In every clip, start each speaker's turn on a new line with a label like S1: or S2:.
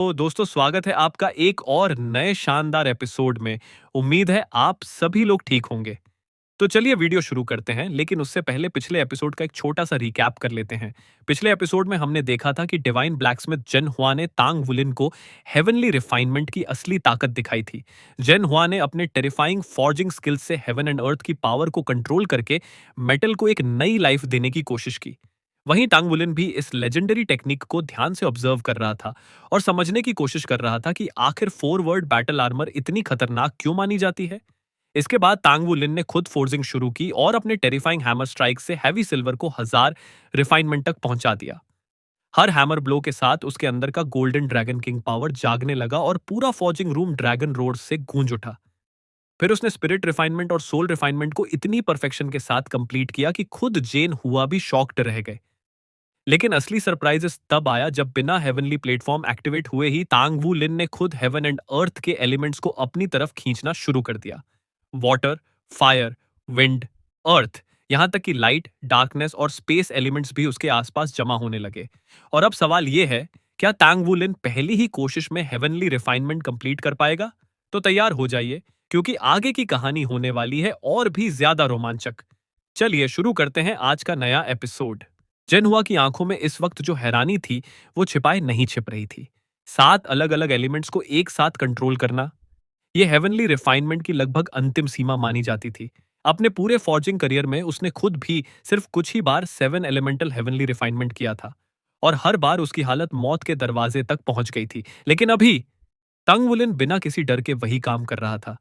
S1: तो दोस्तों स्वागत है आपका एक और नए शानदार एपिसोड में। उम्मीद है आप सभी लोग ठीक होंगे। तो चलिए वीडियो शुरू करते हैं, लेकिन उससे पहले पिछले एपिसोड का एक छोटा सा रिकैप कर लेते हैं। पिछले एपिसोड में हमने देखा था कि डिवाइन ब्लैकस्मिथ जेन हुआ ने तांग वुलिन को हेवनली रिफाइनमेंट की असली ताकत दिखाई थी। जेन हुआ ने अपने टेरिफाइंग फॉर्जिंग स्किल्स से हेवन एंड अर्थ की पावर को कंट्रोल करके मेटल को एक नई लाइफ देने की कोशिश की। वहीं टांग वुलिन भी इस लेजेंडरी टेक्निक को ध्यान से ऑब्जर्व कर रहा था और समझने की कोशिश कर रहा था कि आखिर फॉरवर्ड बैटल आर्मर इतनी खतरनाक क्यों मानी जाती है। इसके बाद तांग वुलिन ने खुद फोर्जिंग शुरू की और अपने टेरिफाइंग हैमर स्ट्राइक से हैवी सिल्वर को 1000 रिफाइनमेंट तक पहुंचा दिया। हर हैमर ब्लो के साथ उसके अंदर का गोल्डन ड्रैगन किंग पावर जागने लगा और पूरा फॉर्जिंग रूम ड्रैगन रोड से गूंज उठा। फिर उसने स्पिरिट रिफाइनमेंट और सोल रिफाइनमेंट को इतनी परफेक्शन के साथ कंप्लीट किया कि खुद जेन हुआ भी शॉक्ड रह गए। लेकिन असली सरप्राइजेस तब आया जब बिना हेवनली प्लेटफॉर्म एक्टिवेट हुए ही तांग वू लिन ने खुद हेवन एंड अर्थ के एलिमेंट्स को अपनी तरफ खींचना शुरू कर दिया। वाटर, फायर, विंड, अर्थ, यहां तक कि लाइट, डार्कनेस और स्पेस एलिमेंट्स भी उसके आसपास जमा होने लगे। और अब सवाल यह है, क्या तांग वू लिन पहली ही कोशिश में हेवनली रिफाइनमेंट कंप्लीट कर पाएगा? तो तैयार हो जाइए, क्योंकि आगे की कहानी होने वाली है और भी ज्यादा रोमांचक। चलिए शुरू करते हैं आज का नया एपिसोड। जेनहुआ की आंखों में इस वक्त जो हैरानी थी, वो छिपाए नहीं छिप रही थी। 7 अलग अलग एलिमेंट्स को एक साथ कंट्रोल करना, यह हेवनली रिफाइनमेंट की लगभग अंतिम सीमा मानी जाती थी। अपने पूरे फॉर्जिंग करियर में उसने खुद भी सिर्फ कुछ ही बार 7 एलिमेंटल हेवनली रिफाइनमेंट किया था और हर बार उसकी हालत मौत के दरवाजे तक पहुंच गई थी। लेकिन अभी तंग वुलिन बिना किसी डर के वही काम कर रहा था।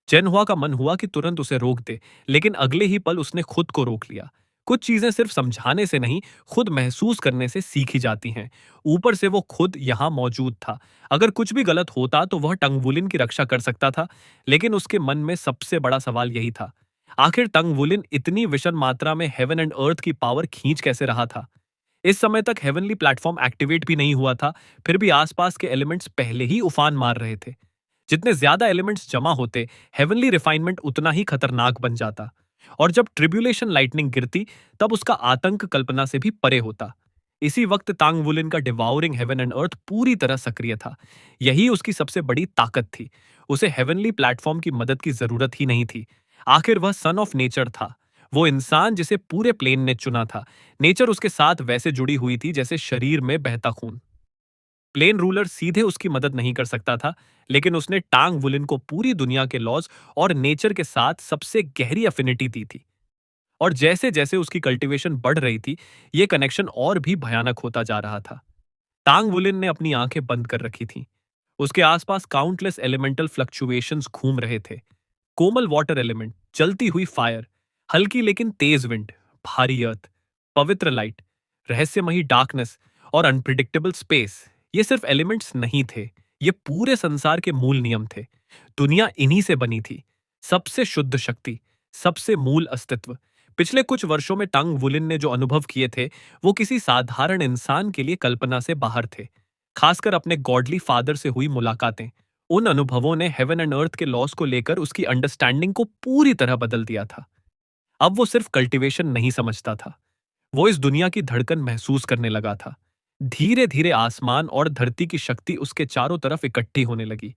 S1: जेनहुआ का मन हुआ कि तुरंत उसे रोक दे, लेकिन अगले ही पल उसने खुद को रोक लिया। कुछ चीजें सिर्फ समझाने से नहीं, खुद महसूस करने से सीखी जाती हैं। ऊपर से वो खुद यहां मौजूद था। अगर कुछ भी गलत होता तो वह टंगवुलिन की रक्षा कर सकता था, लेकिन उसके मन में सबसे बड़ा सवाल यही था, आखिर टंगवुलिन इतनी विषम मात्रा में हेवन एंड अर्थ की पावर खींच कैसे रहा था। इस समय तक हेवनली प्लेटफॉर्म एक्टिवेट भी नहीं हुआ था, फिर भी आसपास के एलिमेंट्स पहले ही उफान मार रहे थे। जितने ज्यादा एलिमेंट्स जमा होते, हेवनली रिफाइनमेंट उतना ही खतरनाक बन जाता। और जब ट्रिब्यूलेशन लाइटनिंग गिरती, तब उसका आतंक कल्पना से भी परे होता। इसी वक्त तांग वुलिन का डिवाउरिंग हेवन एंड अर्थ पूरी तरह सक्रिय था। यही उसकी सबसे बड़ी ताकत थी। उसे हेवनली प्लेटफॉर्म की मदद की जरूरत ही नहीं थी। आखिर वह सन ऑफ नेचर था, वो इंसान जिसे पूरे प्लेन ने चुना था। नेचर उसके साथ वैसे जुड़ी हुई थी जैसे शरीर में बहता खून। प्लेन रूलर सीधे उसकी मदद नहीं कर सकता था, लेकिन उसने टांग वुलिन को पूरी दुनिया के लॉज और नेचर के साथ सबसे गहरी अफिनिटी दी थी। और जैसे जैसे उसकी कल्टीवेशन बढ़ रही थी, यह कनेक्शन और भी भयानक होता जा रहा था। टांग वुलिन ने अपनी आंखें बंद कर रखी थीं। उसके आसपास काउंटलेस एलिमेंटल फ्लक्चुएशंस घूम रहे थे। कोमल वाटर एलिमेंट, जलती हुई फायर, हल्की लेकिन तेज विंड, भारी अर्थ, पवित्र लाइट, रहस्यमयी डार्कनेस और अनप्रिडिक्टेबल स्पेस। ये सिर्फ एलिमेंट्स नहीं थे, ये पूरे संसार के मूल नियम थे। दुनिया इन्हीं से बनी थी। सबसे शुद्ध शक्ति, सबसे मूल अस्तित्व। पिछले कुछ वर्षों में टंग वुलिन ने जो अनुभव किए थे, वो किसी साधारण इंसान के लिए कल्पना से बाहर थे। खासकर अपने गॉडली फादर से हुई मुलाकातें, उन अनुभवों ने हेवन एंड अर्थ के लॉस को लेकर उसकी अंडरस्टैंडिंग को पूरी तरह बदल दिया था। अब वो सिर्फ कल्टीवेशन नहीं समझता था, वो इस दुनिया की धड़कन महसूस करने लगा था। धीरे धीरे आसमान और धरती की शक्ति उसके चारों तरफ इकट्ठी होने लगी।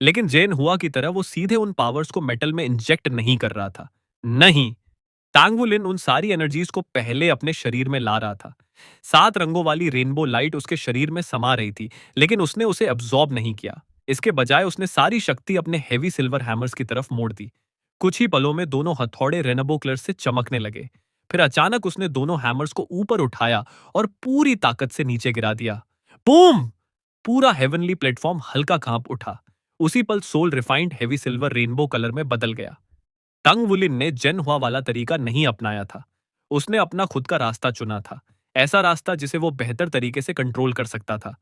S1: लेकिन जेन हुआ की तरह वो सीधे उन पावर्स को मेटल में इंजेक्ट नहीं कर रहा था। नहीं, टांगवुलिन उन सारी एनर्जीज को पहले अपने शरीर में ला रहा था। 7 रंगों वाली रेनबो लाइट उसके शरीर में समा रही थी, लेकिन उसने उसे अब्सॉर्ब नहीं किया। इसके बजाय उसने सारी शक्ति अपने हेवी सिल्वर हैमर्स की तरफ मोड़ दी। कुछ ही पलों में दोनों हथौड़े रेनबो कलर से चमकने लगे। फिर अचानक उसने दोनों हैमर्स को ऊपर उठाया और पूरी ताकत से नीचे गिरा दिया। बूम! पूरा हेवनली प्लेटफॉर्म हल्का कांप उठा। उसी पल soul refined heavy silver rainbow colour में बदल गया। टंग वुलिन ने जेन हुआ वाला तरीका नहीं अपनाया था। उसने अपना खुद का रास्ता चुना था, ऐसा रास्ता जिसे वो बेहतर तरीके से कंट्रोल कर सकता था।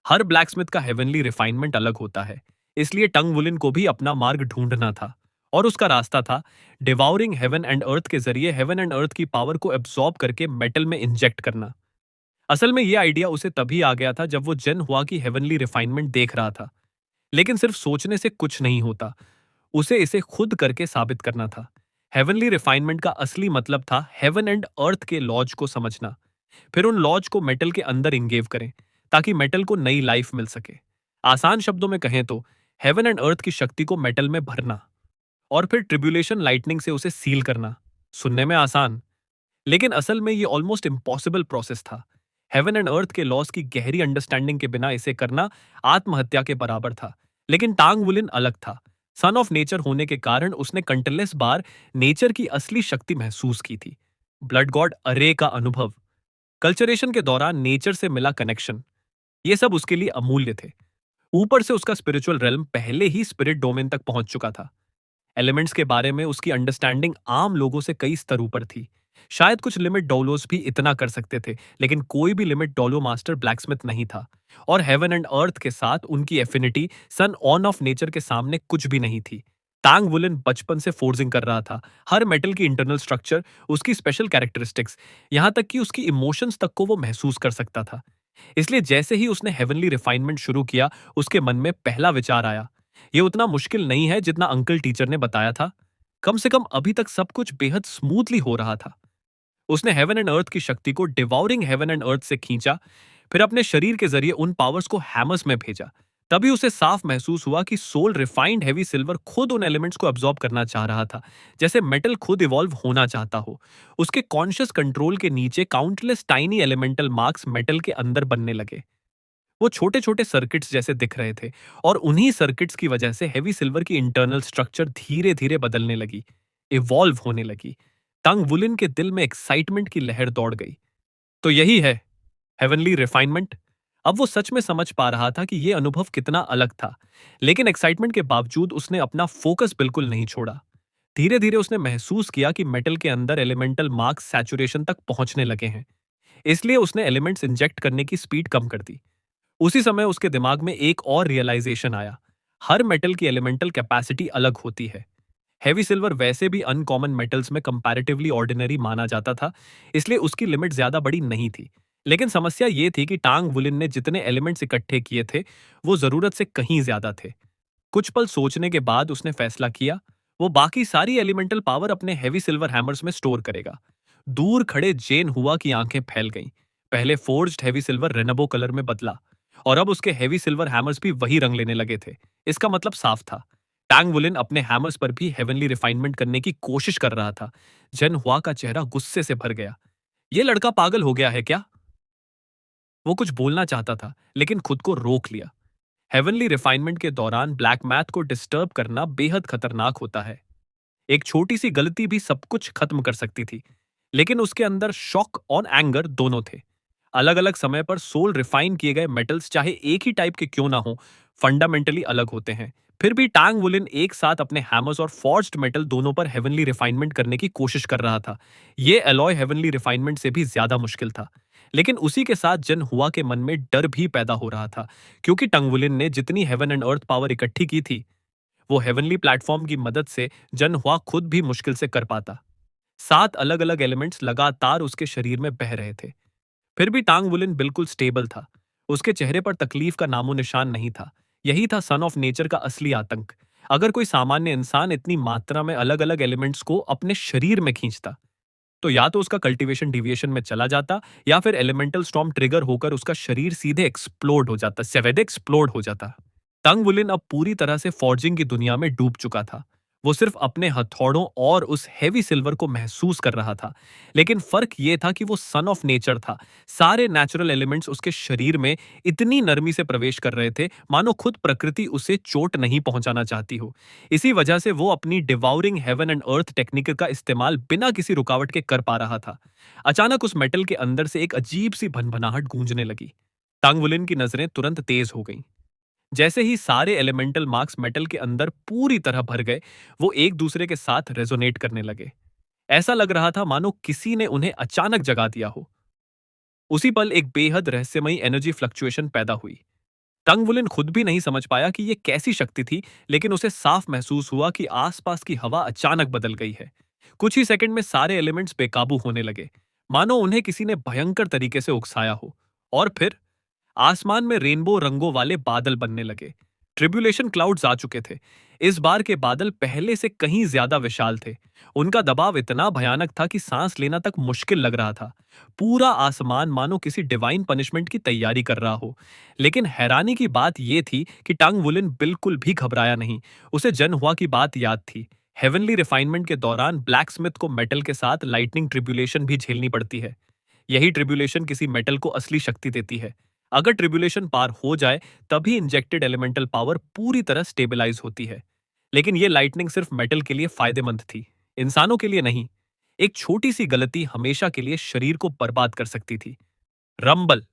S1: हर ब्लैकस्मिथ का हेवनली रिफाइनमेंट अलग होता है, इसलिए टंग वुलिन को भी अपना मार्ग ढूंढना था। और उसका रास्ता था डिवाउरिंग हेवन एंड अर्थ के जरिए हेवन एंड अर्थ की पावर को एब्सॉर्ब करके मेटल में इंजेक्ट करना। असल में यह आइडिया उसे तभी आ गया था जब वो जेन हुआ की हेवनली रिफाइनमेंट देख रहा था। लेकिन सिर्फ सोचने से कुछ नहीं होता, उसे इसे खुद करके साबित करना था। हेवनली रिफाइनमेंट का असली मतलब था हेवन एंड अर्थ के लॉज को समझना, फिर उन लॉज को मेटल के अंदर इंगेव करें, ताकि मेटल को नई लाइफ मिल सके। आसान शब्दों में कहें तो हेवन एंड अर्थ की शक्ति को मेटल में भरना और फिर ट्रिब्यूलेशन लाइटनिंग से उसे सील करना। सुनने में आसान, लेकिन असल में ये ऑलमोस्ट इम्पॉसिबल प्रोसेस था। हेवन एंड अर्थ के लॉस की गहरी अंडरस्टैंडिंग के बिना इसे करना आत्महत्या के बराबर था। लेकिन टांग वुलिन अलग था। सन ऑफ नेचर होने के कारण उसने कंटलेस बार नेचर की असली शक्ति महसूस की थी। ब्लड गॉड अरे का अनुभव, कल्चरेशन के दौरान नेचर से मिला कनेक्शन, ये सब उसके लिए अमूल्य थे। ऊपर से उसका स्पिरिचुअल रेल्म पहले ही स्पिरिट डोमेन तक पहुंच चुका था। एलिमेंट्स के बारे में उसकी अंडरस्टैंडिंग आम लोगों से कई स्तर ऊपर थी। शायद कुछ लिमिट डोलोस भी इतना कर सकते थे, लेकिन कोई भी लिमिट डोलो मास्टर ब्लैकस्मिथ नहीं था। और हेवन एंड अर्थ के साथ उनकी affinity sun on of nature के सामने कुछ भी नहीं थी। टांग वुलन बचपन से फोर्जिंग कर रहा था, हर मेटल की इंटरनल स्ट्रक्चर, उसकी स्पेशल कैरेक्टरिस्टिक्स, यहां तक कि उसकी इमोशंस तक को वो महसूस कर सकता था। इसलिए जैसे ही उसने हेवनली रिफाइनमेंट शुरू किया, उसके मन में पहला विचार आया, ये उतना मुश्किल नहीं है जितना अंकल टीचर ने बताया था। कम से कम अभी तक सब कुछ बेहद स्मूथली हो रहा था। उसने हेवन एंड अर्थ की शक्ति को डिवाउरिंग हेवन एंड अर्थ से खींचा, फिर अपने शरीर के जरिए उन पावर्स को हैमर्स में भेजा। तभी उसे साफ महसूस हुआ कि सोल रिफाइंड हेवी सिल्वर खुद उन एलिमेंट्स को अब्सॉर्ब करना चाह रहा था, जैसे मेटल खुद इवॉल्व होना चाहता हो। उसके कॉन्शियस कंट्रोल के नीचे countless tiny elemental marks metal के अंदर बनने लगे। वो छोटे छोटे सर्किट्स जैसे दिख रहे थे, और उन्हीं सर्किट्स की वजह से हेवी सिल्वर की इंटरनल स्ट्रक्चर धीरे धीरे बदलने लगी, इवॉल्व होने लगी। तंग वुलिन के दिल में एक्साइटमेंट की लहर दौड़ गई। तो यही है हेवनली रिफाइनमेंट। अब वो सच में समझ पा रहा था कि यह अनुभव कितना अलग था, लेकिन एक्साइटमेंट के बावजूद उसने अपना फोकस बिल्कुल नहीं छोड़ा। धीरे धीरे उसने महसूस किया कि मेटल के अंदर एलिमेंटल मार्क्स सैचुरेशन तक पहुंचने लगे हैं। इसलिए उसने एलिमेंट्स इंजेक्ट करने की स्पीड कम कर दी। उसी समय उसके दिमाग में एक और रियलाइजेशन आया, हर मेटल की एलिमेंटल कैपेसिटी अलग होती है। हेवी सिल्वर वैसे भी अनकॉमन मेटल्स में कंपैरेटिवली ऑर्डिनरी माना जाता था, इसलिए उसकी लिमिट ज्यादा बड़ी नहीं थी। लेकिन समस्या ये थी कि टांग वुलिन ने जितने एलिमेंट्स इकट्ठे किए थे, वो जरूरत से कहीं ज्यादा थे। कुछ पल सोचने के बाद उसने फैसला किया, वो बाकी सारी एलिमेंटल पावर अपने हेवी सिल्वर हैमर्स में स्टोर करेगा। दूर खड़े जेन हुआ की आंखें फैल गईं। पहले forged heavy silver rainbow colour में बदला, और अब उसके हेवी सिल्वर हैमर्स भी वही रंग लेने लगे थे। इसका मतलब साफ था, टांग वुलिन अपने हैमर्स पर भी हेवनली रिफाइनमेंट करने की कोशिश कर रहा था। जन हुआ का चेहरा गुस्से से भर गया। ये लड़का पागल हो गया है क्या? वो कुछ बोलना चाहता था, लेकिन खुद को रोक लिया। हेवनली रिफाइनमेंट के दौरान ब्लैक मैथ को डिस्टर्ब करना बेहद खतरनाक होता है। एक छोटी सी गलती भी सब कुछ खत्म कर सकती थी। लेकिन उसके अंदर शॉक और एंगर दोनों थे। अलग अलग समय पर सोल रिफाइन किए गए मेटल्स चाहे एक ही टाइप के क्यों ना हो, फंडामेंटली अलग होते हैं। फिर भी टांग वुलिन एक साथ अपने हैमर्स और फॉर्ज्ड मेटल दोनों पर हेवनली रिफाइनमेंट करने की कोशिश कर रहा था। यह अलॉय हेवनली रिफाइनमेंट से भी ज्यादा मुश्किल था। लेकिन उसी के साथ जन हुआ के मन में डर भी पैदा हो रहा था, क्योंकि टंग वुलिन ने जितनी हेवन एंड अर्थ पावर इकट्ठी की थी, वो हेवनली प्लेटफॉर्म की मदद से जन हुआ खुद भी मुश्किल से कर पाता। 7 अलग अलग एलिमेंट्स लगातार उसके शरीर में बह रहे थे। फिर भी टांग वुलिन बिल्कुल स्टेबल था। उसके चेहरे पर तकलीफ का नामो निशान नहीं था। यही था सन ऑफ नेचर का असली आतंक। अगर कोई सामान्य इंसान इतनी मात्रा में अलग अलग एलिमेंट्स को अपने शरीर में खींचता, तो या तो उसका कल्टीवेशन डिविएशन में चला जाता, या फिर एलिमेंटल स्टॉर्म ट्रिगर होकर उसका शरीर सीधे एक्सप्लोड हो जाता, सेवेद एक्सप्लोड हो जाता। तंग वुलिन अब पूरी तरह से फॉर्जिंग की दुनिया में डूब चुका था। वो सिर्फ अपने हथौड़ों और उस हेवी सिल्वर को महसूस कर रहा था। लेकिन फर्क ये था कि वो सन ऑफ नेचर था। सारे नेचुरल एलिमेंट्स उसके शरीर में इतनी नरमी से प्रवेश कर रहे थे, मानो खुद प्रकृति उसे चोट नहीं पहुंचाना चाहती हो। इसी वजह से वो अपनी डिवाउरिंग हेवन एंड अर्थ टेक्निक का इस्तेमाल बिना किसी रुकावट के कर पा रहा था। अचानक उस मेटल के अंदर से एक अजीब सी भनभनाहट गूंजने लगी। टांग वुलिन की नजरें तुरंत तेज हो गईं। जैसे ही सारे एलिमेंटल मार्क्स मेटल के अंदर पूरी तरह भर गए, वो एक दूसरे के साथ रेजोनेट करने लगे। ऐसा लग रहा था मानो किसी ने उन्हें अचानक जगा दिया हो। उसी पल एक बेहद रहस्यमयी एनर्जी फ्लक्चुएशन पैदा हुई। तंग वुलिन खुद भी नहीं समझ पाया कि यह कैसी शक्ति थी, लेकिन उसे साफ महसूस हुआ कि आसपास की हवा अचानक बदल गई है। कुछ ही सेकंड में सारे एलिमेंट्स बेकाबू होने लगे, मानो उन्हें किसी ने भयंकर तरीके से उकसाया हो। और फिर आसमान में रेनबो रंगों वाले बादल बनने लगे। ट्रिब्यूलेशन क्लाउड्स आ चुके थे। इस बार के बादल पहले से कहीं ज्यादा विशाल थे। उनका दबाव इतना भयानक था कि सांस लेना तक मुश्किल लग रहा था। पूरा आसमान मानो किसी डिवाइन पनिशमेंट की तैयारी कर रहा हो। लेकिन हैरानी की बात यह थी कि टांग वुलिन बिल्कुल भी घबराया नहीं। उसे जन हुआ की बात याद थी। हेवनली रिफाइनमेंट के दौरान ब्लैक स्मिथ को मेटल के साथ लाइटनिंग ट्रिब्यूलेशन भी झेलनी पड़ती है। यही ट्रिब्यूलेशन किसी मेटल को असली शक्ति देती है। अगर ट्रिब्यूलेशन पार हो जाए तभी इंजेक्टेड एलिमेंटल पावर पूरी तरह स्टेबलाइज होती है। लेकिन ये लाइटनिंग सिर्फ मेटल के लिए फायदेमंद थी, इंसानों के लिए नहीं। एक छोटी सी गलती हमेशा के लिए शरीर को बर्बाद कर सकती थी। रंबल।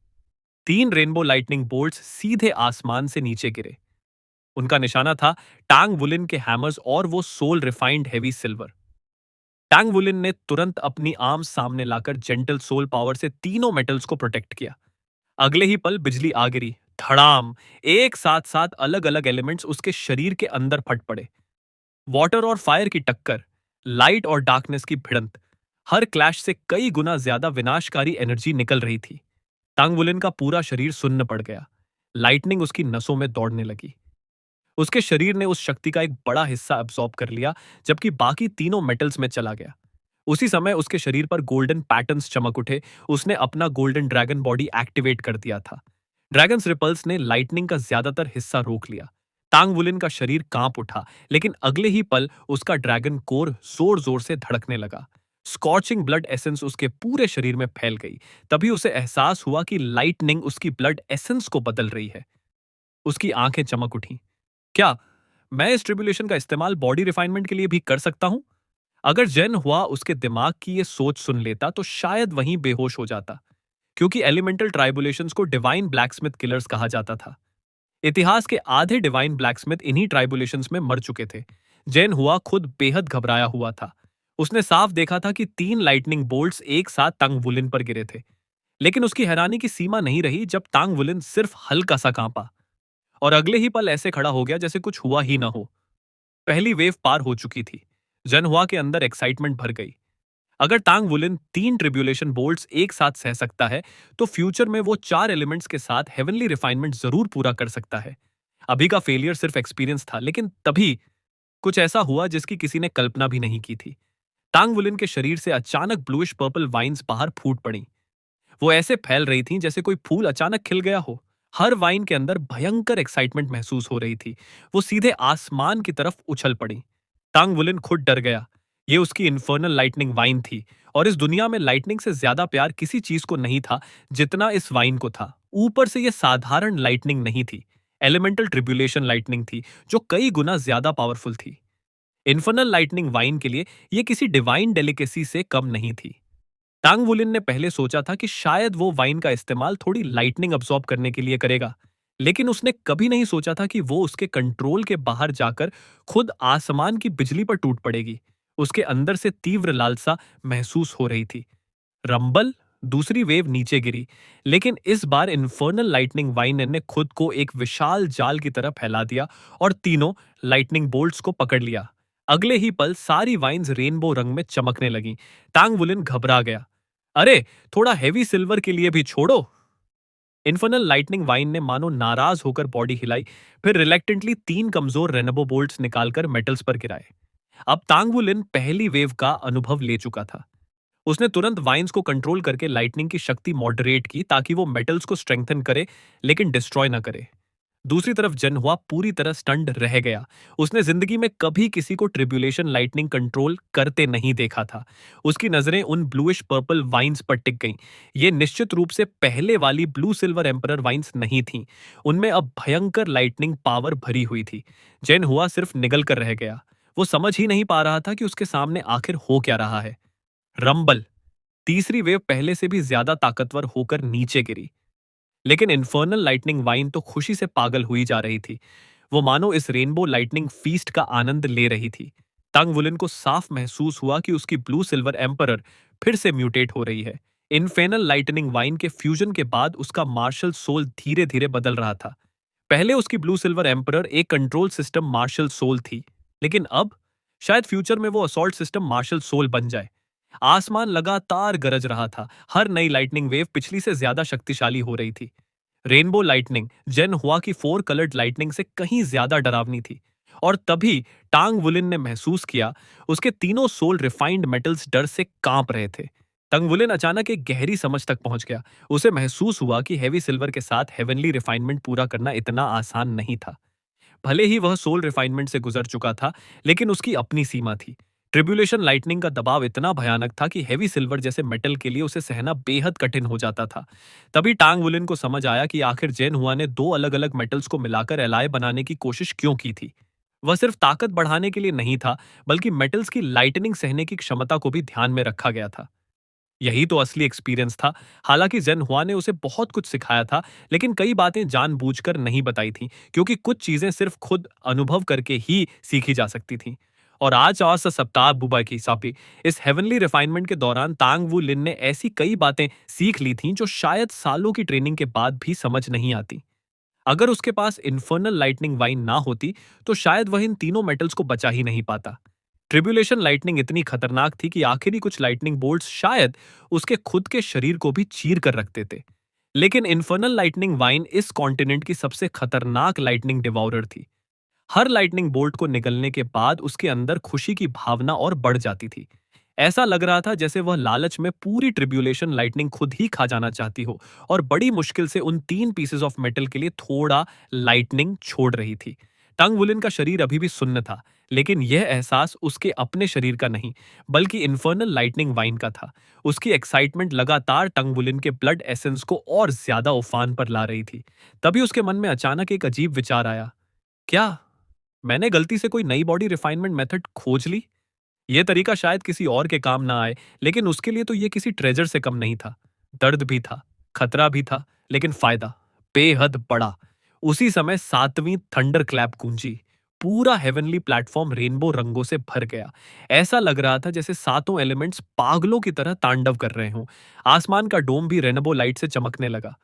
S1: 3 रेनबो लाइटनिंग बोल्ट्स सीधे आसमान से नीचे गिरे। उनका निशाना था टांग वुलिन के हैमर्स और वो सोल रिफाइंड हेवी सिल्वर। टांग वुलिन ने तुरंत अपनी आर्म सामने लाकर जेंटल सोल पावर से तीनों मेटल्स को प्रोटेक्ट किया। अगले ही पल बिजली आ गिरी। धड़ाम। एक साथ साथ अलग अलग एलिमेंट्स उसके शरीर के अंदर फट पड़े। वाटर और फायर की टक्कर, लाइट और डार्कनेस की भिड़ंत। हर क्लैश से कई गुना ज्यादा विनाशकारी एनर्जी निकल रही थी। टांगवुलिन का पूरा शरीर सुन्न पड़ गया। लाइटनिंग उसकी नसों में दौड़ने लगी। उसके शरीर ने उस शक्ति का एक बड़ा हिस्सा अब्सॉर्ब कर लिया, जबकि बाकी तीनों मेटल्स में चला गया। उसी समय उसके शरीर पर गोल्डन पैटर्न्स चमक उठे। उसने अपना गोल्डन ड्रैगन बॉडी एक्टिवेट कर दिया था। ड्रैगन्स रिपल्स ने लाइटनिंग का ज्यादातर हिस्सा रोक लिया। टांग वुलिन का शरीर कांप उठा, लेकिन अगले ही पल उसका ड्रैगन कोर जोर जोर से धड़कने लगा। स्कॉचिंग ब्लड एसेंस उसके पूरे शरीर में फैल गई। तभी उसे एहसास हुआ कि लाइटनिंग उसकी ब्लड एसेंस को बदल रही है। उसकी आंखें चमक उठी। क्या मैं इस ट्रिब्यूलेशन का इस्तेमाल बॉडी रिफाइनमेंट के लिए भी कर सकता हूं? अगर जेन हुआ उसके दिमाग की ये सोच सुन लेता तो शायद वहीं बेहोश हो जाता, क्योंकि एलिमेंटल ट्राइबुलेशंस को डिवाइन ब्लैकस्मिथ किलर्स कहा जाता था। इतिहास के आधे डिवाइन ब्लैकस्मिथ इन्हीं ट्राइबुलेशंस में मर चुके थे। जेन हुआ खुद बेहद घबराया हुआ था। उसने साफ देखा था कि 3 लाइटनिंग बोल्ट्स एक साथ तांग वुलिन पर गिरे थे। लेकिन उसकी हैरानी की सीमा नहीं रही जब तांग वुलिन सिर्फ हल्का सा कांपा और अगले ही पल ऐसे खड़ा हो गया जैसे कुछ हुआ ही ना हो। पहली वेव पार हो चुकी थी। जनहुआ के अंदर एक्साइटमेंट भर गई। अगर टांग वुलिन 3 ट्रिब्यूलेशन बोल्ट्स एक साथ सह सकता है तो फ्यूचर में वो 4 एलिमेंट्स के साथ हेवनली रिफाइनमेंट जरूर पूरा कर सकता है। अभी का फेलियर सिर्फ एक्सपीरियंस था, लेकिन तभी कुछ ऐसा हुआ जिसकी किसी ने कल्पना भी नहीं की थी। टांग वुलिन के शरीर से अचानक ब्लूइश पर्पल वाइन्स बाहर फूट पड़ी। वो ऐसे फैल रही थीं जैसे कोई फूल अचानक खिल गया हो। हर वाइन के अंदर भयंकर एक्साइटमेंट महसूस हो रही थी। वो सीधे आसमान की तरफ उछल पड़ी। टांग वुलिन खुद डर गया। ये उसकी इन्फर्नल लाइटनिंग वाइन थी, और इस दुनिया में लाइटनिंग से ज्यादा प्यार किसी चीज को नहीं था जितना इस वाइन को था। ऊपर से ये साधारण लाइटनिंग नहीं थी, एलिमेंटल ट्रिब्यूलेशन लाइटनिंग थी, जो कई गुना ज्यादा पावरफुल थी। इन्फर्नल लाइटनिंग वाइन के लिए ये किसी डिवाइन डेलिकेसी से कम नहीं थी। टांग वुलिन ने पहले सोचा था कि शायद वो वाइन का इस्तेमाल थोड़ी लाइटनिंग अब्सॉर्ब करने के लिए करेगा, लेकिन उसने कभी नहीं सोचा था कि वो उसके कंट्रोल के बाहर जाकर खुद आसमान की बिजली पर टूट पड़ेगी। उसके अंदर से तीव्र लालसा महसूस हो रही थी। रंबल। दूसरी वेव नीचे गिरी, लेकिन इस बार इन्फर्नल लाइटनिंग वाइन ने खुद को एक विशाल जाल की तरह फैला दिया और तीनों लाइटनिंग बोल्ट्स को पकड़ लिया। अगले ही पल सारी वाइन्स रेनबो रंग में चमकने लगी। टांग वुलिन घबरा गया। अरे, थोड़ा हेवी सिल्वर के लिए भी छोड़ो। इन्फर्नल लाइटनिंग वाइन ने मानो नाराज होकर बॉडी हिलाई, फिर रिलेक्टेंटली 3 कमजोर रेनबो बोल्ट्स निकालकर मेटल्स पर गिराए। अब तांगवुलिन पहली वेव का अनुभव ले चुका था। उसने तुरंत वाइन्स को कंट्रोल करके लाइटनिंग की शक्ति मॉडरेट की ताकि वो मेटल्स को स्ट्रेंथन करे, लेकिन डिस्ट्रॉय ना करे। दूसरी तरफ जनहुआ पूरी तरह स्टंड रह गया। उसने जिंदगी में कभी किसी को ट्रिब्यूलेशन लाइटनिंग कंट्रोल करते नहीं देखा था। उसकी नजरें उन ब्लूइश पर्पल वाइन्स पर टिक गईं। ये निश्चित रूप से पहले वाली ब्लू सिल्वर एम्परर वाइन्स नहीं थीं। उनमें अब भयंकर लाइटनिंग पावर भरी हुई थी। जनहुआ सिर्फ निगल कर रह गया। वो समझ ही नहीं पा रहा था कि उसके सामने आखिर हो क्या रहा है। रंबल। तीसरी वेव पहले से भी ज्यादा ताकतवर होकर नीचे गिरी, लेकिन इन्फर्नल लाइटनिंग वाइन तो खुशी से पागल हुई जा रही थी। वो मानो इस रेनबो लाइटनिंग फीस्ट का आनंद ले रही थी। तंग वुलिन को साफ महसूस हुआ कि उसकी ब्लू सिल्वर एम्परर फिर से म्यूटेट हो रही है। इन्फेनल लाइटनिंग वाइन के फ्यूजन के बाद उसका मार्शल सोल धीरे धीरे बदल रहा था। पहले उसकी ब्लू सिल्वर एम्परर एक कंट्रोल सिस्टम मार्शल सोल थी, लेकिन अब शायद फ्यूचर में वो असॉल्ट सिस्टम मार्शल सोल बन जाए। आसमान लगातार गरज रहा था। हर नई लाइटनिंग वेव पिछली से ज्यादा शक्तिशाली हो रही थी। रेनबो लाइटनिंग जेन हुआ की 4 कलर्ड लाइटनिंग से कहीं ज्यादा डरावनी थी। और तभी टांग वुलिन ने महसूस किया, उसके तीनों सोल रिफाइंड मेटल्स डर से कांप रहे थे। तंग वुलिन अचानक एक गहरी समझ तक पहुंच गया। उसे महसूस हुआ कि हेवी सिल्वर के साथ हेवनली रिफाइनमेंट पूरा करना इतना आसान नहीं था। भले ही वह सोल रिफाइनमेंट से गुजर चुका था, लेकिन उसकी अपनी सीमा थी। ट्रिब्यूलेशन लाइटनिंग का दबाव इतना भयानक था कि हेवी सिल्वर जैसे मेटल के लिए उसे सहना बेहद कठिन हो जाता था। तभी टांग वुलिन को समझ आया कि आखिर जेन हुआ ने दो अलग अलग मेटल्स को मिलाकर एलाय बनाने की कोशिश क्यों की थी। वह सिर्फ ताकत बढ़ाने के लिए नहीं था, बल्कि मेटल्स की लाइटनिंग सहने की क्षमता को भी ध्यान में रखा गया था। यही तो असली एक्सपीरियंस था। हालांकि जेन हुआ ने उसे बहुत कुछ सिखाया था, लेकिन कई बातें जानबूझकर नहीं बताई थी, क्योंकि कुछ चीजें सिर्फ खुद अनुभव करके ही सीखी जा सकती थी। और आज और सप्ताह बुबा की सापी इस हेवनली रिफाइनमेंट के दौरान तांग वू लिन ने ऐसी कई बातें सीख ली थीं जो शायद सालों की ट्रेनिंग के बाद भी समझ नहीं आती। अगर उसके पास इन्फर्नल लाइटनिंग वाइन ना होती, तो शायद वह इन तीनों मेटल्स को बचा ही नहीं पाता। ट्रिब्यूलेशन लाइटनिंग इतनी खतरनाक थी कि आखिरी कुछ लाइटनिंग बोल्ट्स शायद उसके खुद के शरीर को भी चीर कर रखते थे। लेकिन इन्फर्नल लाइटनिंग वाइन इस कॉन्टिनेंट की सबसे खतरनाक लाइटनिंग डिवाउरर थी। हर लाइटनिंग बोल्ट को निगलने के बाद उसके अंदर खुशी की भावना और बढ़ जाती थी। ऐसा लग रहा था जैसे वह लालच में पूरी ट्रिब्यूलेशन लाइटनिंग खुद ही खा जाना चाहती हो, और बड़ी मुश्किल से उन 3 पीसेस ऑफ मेटल के लिए थोड़ा लाइटनिंग छोड़ रही थी। टंग वुलिन का शरीर अभी भी सुन्न था, लेकिन यह एहसास उसके अपने शरीर का नहीं, बल्कि इन्फर्नल लाइटनिंग वाइन का था। उसकी एक्साइटमेंट लगातार टंग वुलिन के ब्लड एसेंस को और ज्यादा उफान पर ला रही थी। तभी उसके मन में अचानक एक अजीब विचार आया। क्या मैंने गलती से कोई नई बॉडी रिफाइनमेंट मेथड खोज ली? यह तरीका शायद किसी और के काम ना आए, लेकिन उसके लिए तो यह किसी ट्रेजर से कम नहीं था। दर्द भी था, खतरा भी था, लेकिन फायदा बेहद बड़ा। उसी समय 7वीं थंडर क्लैप गूंजी। पूरा हेवनली प्लेटफॉर्म रेनबो रंगों से भर गया। ऐसा लग रहा था जैसे सातों एलिमेंट्स पागलों की तरह तांडव कर रहे हों। आसमान का डोम भी रेनबो लाइट से चमकने लगा।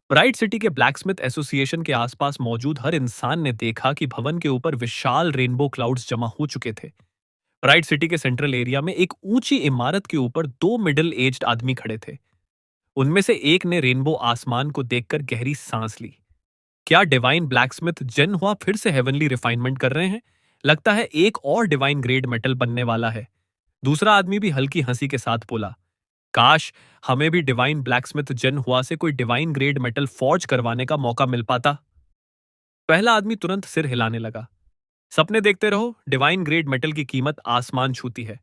S1: ब्राइट सिटी के ब्लैकस्मिथ एसोसिएशन के आसपास मौजूद हर इंसान ने देखा कि भवन के ऊपर विशाल रेनबो क्लाउड्स जमा हो चुके थे। ब्राइट सिटी के सेंट्रल एरिया में एक ऊंची इमारत के ऊपर दो मिडिल एज्ड आदमी खड़े थे। उनमें से एक ने रेनबो आसमान को देखकर गहरी सांस ली। क्या डिवाइन ब्लैकस्मिथ जेन हुआ फिर से हेवनली रिफाइनमेंट कर रहे हैं? लगता है एक और डिवाइन ग्रेड मेटल बनने वाला है। दूसरा आदमी भी हल्की हंसी के साथ बोला, काश हमें भी डिवाइन ब्लैकस्मिथ जेन हुआ से कोई डिवाइन ग्रेड मेटल फॉर्ज करवाने का मौका मिल पाता। पहला आदमी तुरंत सिर हिलाने लगा। सपने देखते रहो, डिवाइन ग्रेड मेटल की कीमत आसमान छूती है।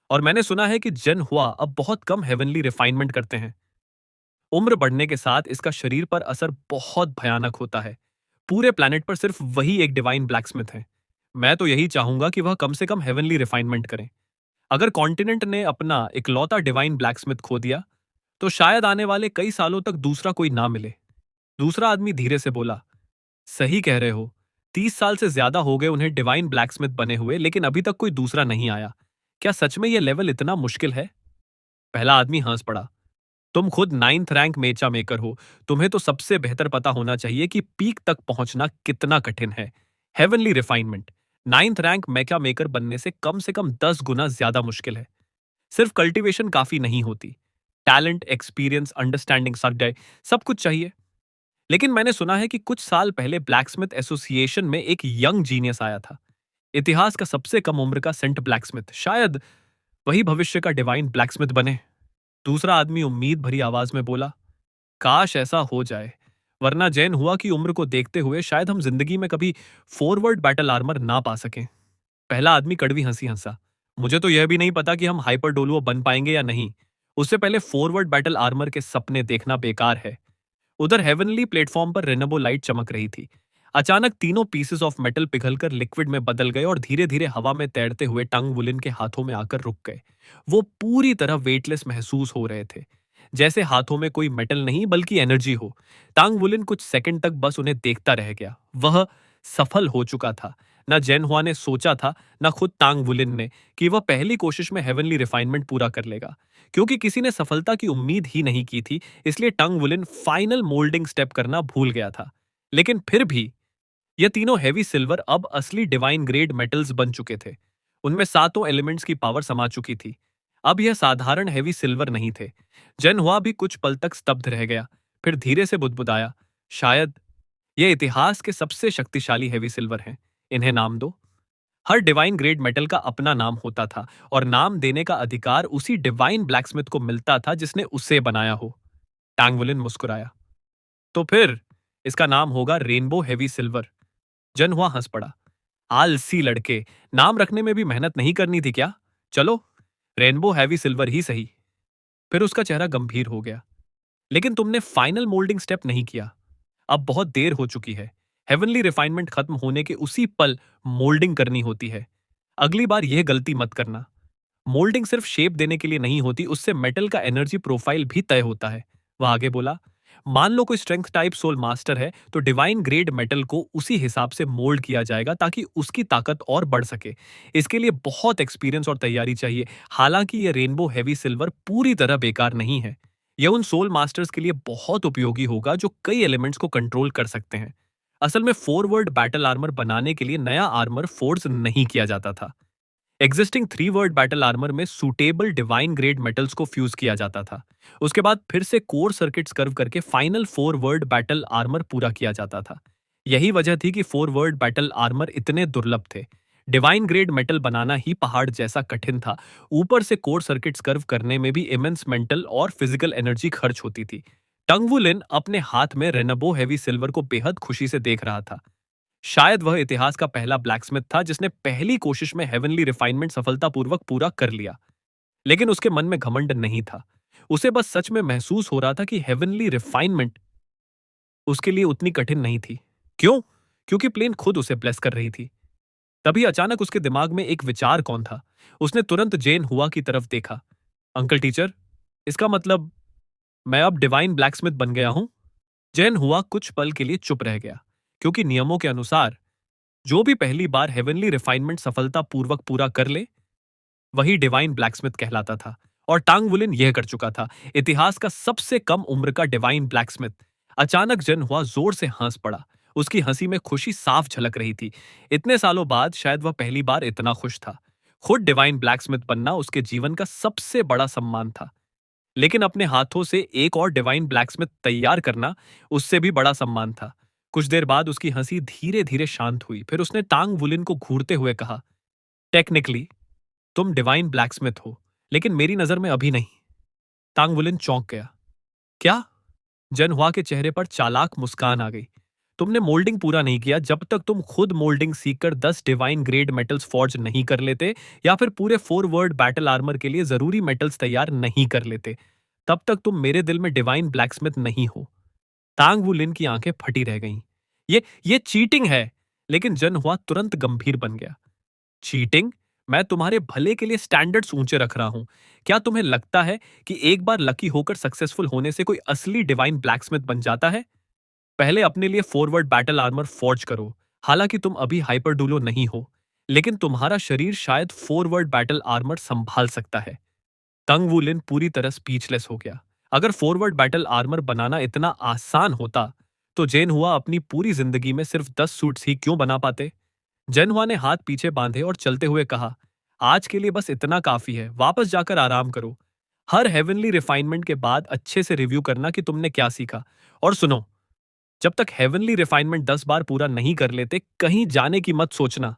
S1: और मैंने सुना है कि जेन हुआ अब बहुत कम हेवनली रिफाइनमेंट करते हैं। उम्र बढ़ने के साथ इसका शरीर पर असर बहुत भयानक होता है। पूरे प्लैनेट पर सिर्फ वही एक डिवाइन ब्लैकस्मिथ है। मैं तो यही चाहूंगा कि वह कम से कम हेवनली रिफाइनमेंट करें। अगर कॉन्टिनेंट ने अपना इकलौता डिवाइन ब्लैकस्मिथ खो दिया, तो शायद आने वाले कई सालों तक दूसरा कोई ना मिले। दूसरा आदमी धीरे से बोला, सही कह रहे हो। 30 साल से ज्यादा हो गए उन्हें डिवाइन ब्लैकस्मिथ बने हुए, लेकिन अभी तक कोई दूसरा नहीं आया। क्या सच में यह लेवल इतना मुश्किल है? पहला आदमी हंस पड़ा। तुम खुद 9th रैंक मेचा मेकर हो। तुम्हें तो सबसे बेहतर पता होना चाहिए कि पीक तक पहुंचना कितना कठिन है। हेवनली रिफाइनमेंट 9th रैंक मेका मेकर बनने से कम 10 गुना ज्यादा मुश्किल है। सिर्फ कल्टीवेशन काफी नहीं होती। टैलेंट, एक्सपीरियंस, अंडरस्टैंडिंग, सब कुछ चाहिए। लेकिन मैंने सुना है कि कुछ साल पहले ब्लैकस्मिथ एसोसिएशन में एक यंग जीनियस आया था। इतिहास का सबसे कम उम्र का सेंट ब्लैकस्मिथ। शायद वही भविष्य का डिवाइन ब्लैकस्मिथ बने। दूसरा आदमी उम्मीद भरी आवाज में बोला, काश ऐसा हो जाए, वरना जैन हुआ की उम्र को देखते हुए शायद हम जिंदगी में कभी फॉरवर्ड बैटल आर्मर ना पा सकें। पहला आदमी कड़वी हंसी हंसा। मुझे तो यह भी नहीं पता कि हम हाइपर डोलुओ बन पाएंगे या नहीं। उससे पहले फॉरवर्ड बैटल आर्मर के सपने देखना बेकार है। उधर हेवनली प्लेटफॉर्म पर रेनबो लाइट चमक रही थी। अचानक तीनों पीसेस ऑफ मेटल पिघलकर लिक्विड में बदल गए और धीरे धीरे हवा में तैरते हुए टंग वुलिन के हाथों में आकर रुक गए। वो पूरी तरह वेटलेस महसूस हो रहे थे, जैसे हाथों में कोई मेटल नहीं बल्कि एनर्जी हो। टांग वुलिन कुछ सेकंड तक बस उन्हें देखता रह गया। वह सफल हो चुका था। न जेन हुआ ने सोचा था, न खुद टांग वुलिन ने, कि वह पहली कोशिश में हेवनली रिफाइनमेंट पूरा कर लेगा। क्योंकि किसी ने सफलता की उम्मीद ही नहीं की थी, इसलिए टंग वुलिन फाइनल मोल्डिंग स्टेप करना भूल गया था। लेकिन फिर भी ये तीनों हेवी सिल्वर अब असली डिवाइन ग्रेड मेटल्स बन चुके थे। उनमें सातों एलिमेंट्स की पावर समा चुकी थी। अब यह साधारण हेवी सिल्वर नहीं थे। जेन हुआ भी कुछ पल तक स्तब्ध रह गया, फिर धीरे से बुदबुदाया, शायद ये इतिहास के सबसे शक्तिशाली हेवी सिल्वर हैं। इन्हें नाम दो। हर डिवाइन ग्रेड मेटल का अपना नाम होता था और नाम देने का अधिकार उसी डिवाइन ब्लैकस्मिथ को मिलता था जिसने उसे बनाया हो। टैंगवुलिन मुस्कुराया। तो फिर इसका नाम होगा रेनबो हेवी सिल्वर। जनहुआ हंस पड़ा। आलसी लड़के, नाम रखने में भी मेहनत नहीं करनी थी क्या? चलो, रेनबो हैवी सिल्वर ही सही। फिर उसका चेहरा गंभीर हो गया। लेकिन तुमने फाइनल मोल्डिंग स्टेप नहीं किया। अब बहुत देर हो चुकी है। हेवनली रिफाइनमेंट खत्म होने के उसी पल मोल्डिंग करनी होती है। अगली बार यह गलती मत करना। मोल्डिंग सिर्फ शेप देने के लिए नहीं होती, उससे मेटल का एनर्जी प्रोफाइल भी तय होता है। वह आगे बोला, मान लो कोई स्ट्रेंथ टाइप सोल मास्टर है तो डिवाइन ग्रेड मेटल को उसी हिसाब से मोल्ड किया जाएगा ताकि उसकी ताकत और बढ़ सके। इसके लिए बहुत एक्सपीरियंस और तैयारी चाहिए। हालांकि यह रेनबो हैवी सिल्वर पूरी तरह बेकार नहीं है। यह उन सोल मास्टर्स के लिए बहुत उपयोगी होगा जो कई एलिमेंट्स को कंट्रोल कर सकते हैं। असल में फॉरवर्ड बैटल आर्मर बनाने के लिए नया आर्मर फोर्स नहीं किया जाता था। एग्जिस्टिंग 3 वर्ड बैटल आर्मर में सूटेबल डिवाइन ग्रेड मेटल्स को फ्यूज किया जाता था। उसके बाद फिर से कोर सर्किट्स कर्व करके फाइनल 4 वर्ड बैटल आर्मर पूरा किया जाता था। यही वजह थी कि 4 वर्ड बैटल आर्मर इतने दुर्लभ थे। डिवाइन ग्रेड मेटल बनाना ही पहाड़ जैसा कठिन था। ऊपर से कोर सर्किट्स कर्व करने में भी इमेंस मेंटल और फिजिकल एनर्जी खर्च होती थी। टंगवुलिन अपने हाथ में रेनबो हैवी सिल्वर को बेहद खुशी से देख रहा था। शायद वह इतिहास का पहला ब्लैकस्मिथ था जिसने पहली कोशिश में हेवनली रिफाइनमेंट सफलतापूर्वक पूरा कर लिया। लेकिन उसके मन में घमंड नहीं था। उसे बस सच में महसूस हो रहा था कि हेवनली रिफाइनमेंट उसके लिए उतनी कठिन नहीं थी। क्यों? क्योंकि प्लेन खुद उसे ब्लेस कर रही थी। तभी अचानक उसके दिमाग में एक विचार कौन था। उसने तुरंत जेन हुआ की तरफ देखा। अंकल टीचर, इसका मतलब मैं अब डिवाइन ब्लैकस्मिथ बन गया हूं? जैन हुआ कुछ पल के लिए चुप रह गया, क्योंकि नियमों के अनुसार जो भी पहली बार हेवनली रिफाइनमेंट सफलतापूर्वक पूरा कर ले वही डिवाइन ब्लैकस्मिथ कहलाता था। और टांग वुलिन यह कर चुका था, इतिहास का सबसे कम उम्र का डिवाइन ब्लैकस्मिथ। अचानक जन हुआ जोर से हंस पड़ा। उसकी हंसी में खुशी साफ झलक रही थी। इतने सालों बाद शायद वह पहली बार इतना खुश था। खुद डिवाइन ब्लैकस्मिथ बनना उसके जीवन का सबसे बड़ा सम्मान था। लेकिन अपने हाथों से एक और डिवाइन ब्लैकस्मिथ तैयार करना उससे भी बड़ा सम्मान था। कुछ देर बाद उसकी हंसी धीरे धीरे शांत हुई। फिर उसने टांग वुलिन को घूरते हुए कहा, टेक्निकली तुम डिवाइन ब्लैकस्मिथ हो, लेकिन मेरी नजर में अभी नहीं। टांग वुलिन चौंक गया। क्या? जनहुआ के चेहरे पर चालाक मुस्कान आ गई। तुमने मोल्डिंग पूरा नहीं किया जब तक तुम खुद मोल्डिंग सीखकर 10 डिवाइन ग्रेड मेटल्स फॉर्ज नहीं कर लेते, या फिर पूरे 4 वर्ड बैटल आर्मर के लिए जरूरी मेटल्स तैयार नहीं कर लेते, तब तक तुम मेरे दिल में डिवाइन ब्लैकस्मिथ नहीं हो। तांग वुलिन की आंखें फटी रह गईं। ये चीटिंग है। लेकिन जन हुआ तुरंत गंभीर बन गया। चीटिंग? मैं तुम्हारे भले के लिए स्टैंडर्ड्स ऊंचे रख रहा हूं। क्या तुम्हें लगता है कि एक बार लकी होकर सक्सेसफुल होने से कोई असली डिवाइन ब्लैकस्मिथ बन जाता है? पहले अपने लिए फॉरवर्ड बैटल आर्मर फॉर्ज करो। हालांकि तुम अभी हाइपरडुलो नहीं हो, लेकिन तुम्हारा शरीर शायद फॉरवर्ड बैटल आर्मर संभाल सकता है। तंग वुलिन पूरी तरह स्पीचलेस हो गया। अगर फॉरवर्ड बैटल आर्मर बनाना इतना आसान होता तो जेन हुआ अपनी पूरी जिंदगी में सिर्फ 10 सूट्स ही क्यों बना पाते? जेन हुआ ने हाथ पीछे बांधे और चलते हुए कहा, आज के लिए बस इतना काफी है, वापस जाकर आराम करो। हर हेवनली रिफाइनमेंट के बाद अच्छे से रिव्यू करना कि तुमने क्या सीखा। और सुनो, जब तक हेवनली रिफाइनमेंट 10 बार पूरा नहीं कर लेते, कहीं जाने की मत सोचना।